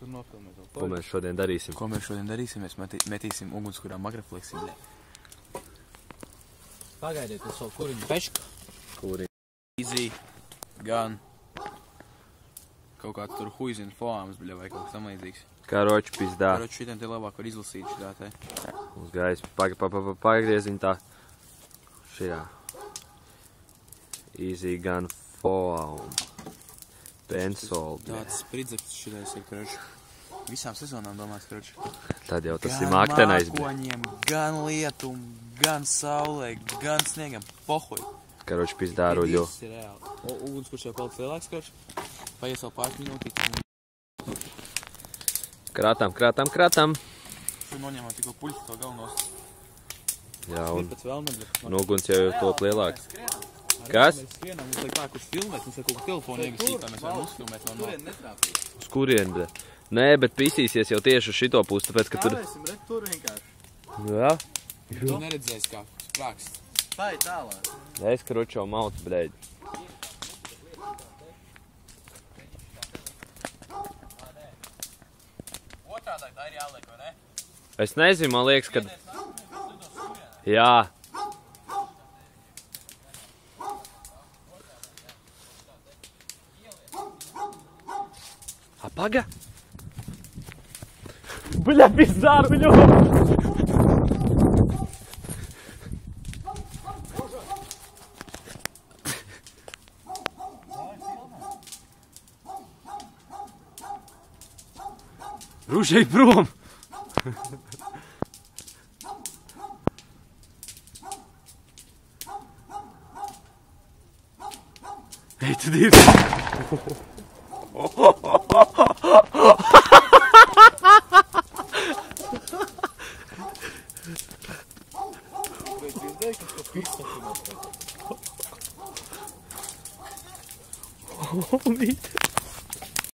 tur nofilmēt. Ko mēs šodien darīsim? Ko mēs šodien darīsim? Mēs metīsim ugunskurā magrafleksim. Pagaidiet uz savu kuriņu pešku. Kuriņu. Easy, gan kaut kāds tur huizina foāms, bļa, vai kaut kas tamlīdzīgs. Karoči pizdā. Karoči šitiem te labāk var izlasīt šitā te. Uz gaisa. Pagrieziņ tā. Šajā. Easy gun foam. Pensol. Tāds spridzekts šitais ir, karoči. Visām sezonām domās, karoči. Tad jau tas ir māktenais. Gan mākoņiem, gan lietum, gan saulē, gan sniegam. Pohuj. Karoči pizdā ruļo. Viss ir reāli. Ugunskurs jau paliks lielāks, karoči. Paies vēl pāris minūtītes. Krātām. Šo noņemam tikko puļķi to galvenos. Jā, un uguns jau top lielāks. Kas? Mēs skrienam, mums liek tā, kurš filmēt, mums liek kaut telefonu iegasīt, mēs varam uzfilmēt vēl nav. Uz kurien, bļa? Nē, bet pisīsies jau tieši uz šito pusi, tāpēc, ka tur... Stāvēsim, red, tur vienkārši. Jā? Tu neredzēsi kā sprākst. Tā ir tālāk. Es karočo mautu, bļēģi. Otrādāk tā ir jāliek, vai ne? Es nezinu, man liekas, kad... Jā. Paga! Bļa, pizāruļo! Ružej prom! Ej, tu divi! Oh,